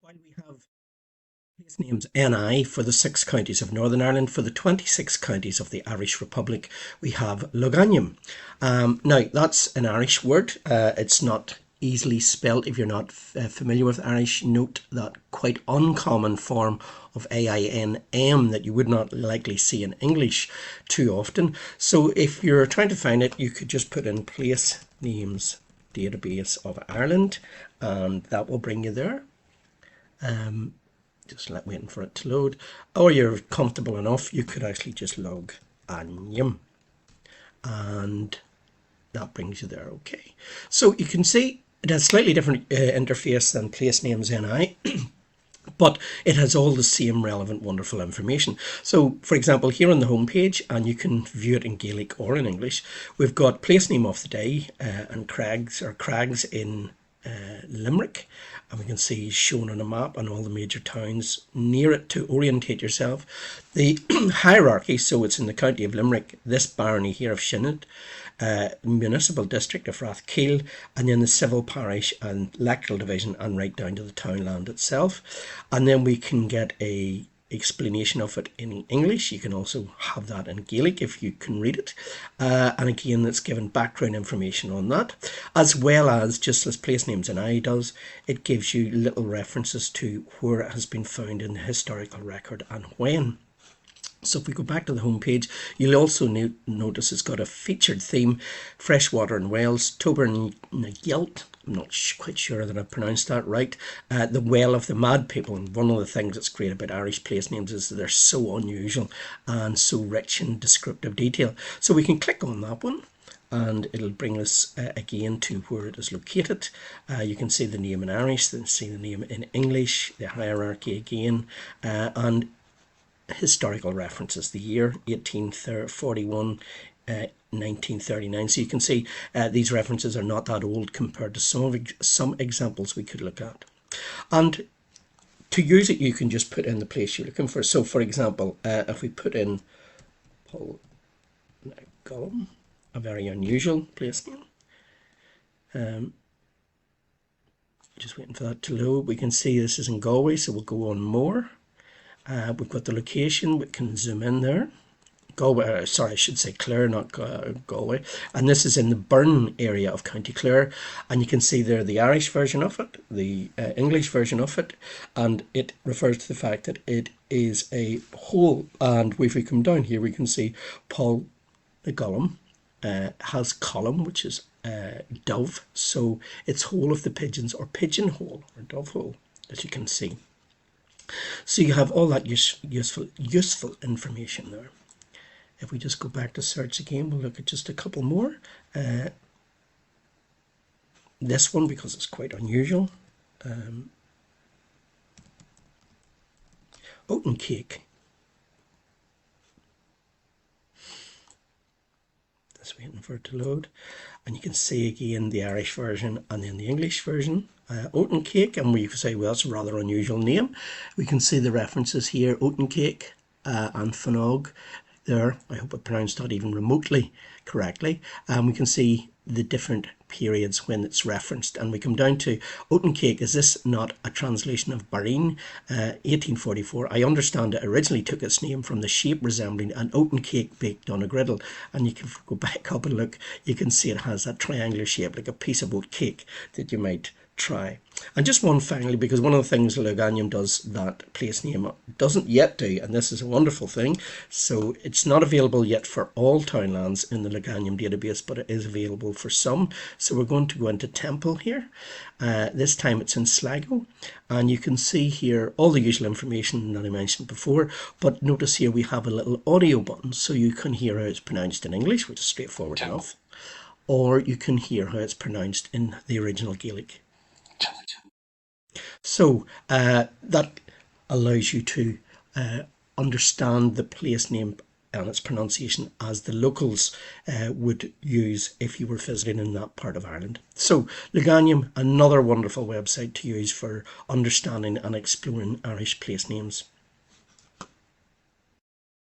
While we have place names NI for the 6 counties of Northern Ireland, for the 26 counties of the Irish Republic, we have Logainm. Now, that's an Irish word. It's not easily spelt if you're not familiar with Irish. Note that quite uncommon form of AINM that you would not likely see in English too often. So if you're trying to find it, you could just put in place names database of Ireland, and that will bring you there. Just waiting for it to load. Or you're comfortable enough, you could actually just log Anium, and that brings you there. Okay, so you can see it has slightly different interface than place names NI. But it has all the same relevant, wonderful information. So, for example, here on the home page, and you can view it in Gaelic or in English, we've got place name of the day and crags in Limerick, and we can see shown on a map and all the major towns near it to orientate yourself. The hierarchy, so it's in the county of Limerick, this barony here of Shinnet, municipal district of Rathkeil, and then the civil parish and electoral division, and right down to the townland itself. And then we can get a explanation of it in English. You can also have that in Gaelic if you can read it, and again it's given background information on that, as well as, just as place names and I does, it gives you little references to where it has been found in the historical record and when. So if we go back to the home page, you'll also notice it's got a featured theme: freshwater in Wales, Tober na Gelt. I'm not quite sure that I pronounced that right. The Well of the Mad People. And one of the things that's great about Irish place names is that they're so unusual and so rich in descriptive detail. So we can click on that one, and it'll bring us again to where it is located. You can see the name in Irish, then see the name in English, the hierarchy again, and historical references: the year 1841, 1939. So you can see these references are not that old compared to some examples we could look at. And to use it, you can just put in the place you're looking for. So for example, if we put in Paul Gollum, a very unusual place name, just waiting for that to load. We can see this is in Galway, so we'll go on more. We've got the location. We can zoom in there. Galway, sorry, I should say Clare, not Galway. And this is in the Burn area of County Clare. And you can see there the Irish version of it, the English version of it, and it refers to the fact that it is a whole. And if we come down here, we can see Paul the Gollum has column, which is dove. So it's whole of the pigeons, or pigeonhole, or dove hole, as you can see. So you have all that useful information there. If we just go back to search again, we'll look at just a couple more. This one, because it's quite unusual. Oaten cake. Just waiting for it to load. And you can see again the Irish version and then the English version. Oaten cake, and we can say, well, it's a rather unusual name. We can see the references here: oaten cake and Fanog there. I hope I pronounced that even remotely correctly. We can see the different periods when it's referenced, and we come down to oaten cake. Is this not a translation of Barine, 1844? I understand it originally took its name from the shape resembling an oaten cake baked on a griddle. And you can go back up and look, you can see it has that triangular shape like a piece of oat cake that you might try. And just one finally, because one of the things Logainm does that place name doesn't yet do, and this is a wonderful thing, so it's not available yet for all townlands in the Logainm database, but it is available for some. So we're going to go into Temple here. This time it's in Sligo, and you can see here all the usual information that I mentioned before, but notice here we have a little audio button, so you can hear how it's pronounced in English, which is straightforward enough, or you can hear how it's pronounced in the original Gaelic. So that allows you to understand the place name and its pronunciation as the locals would use if you were visiting in that part of Ireland. So Logainm, another wonderful website to use for understanding and exploring Irish place names.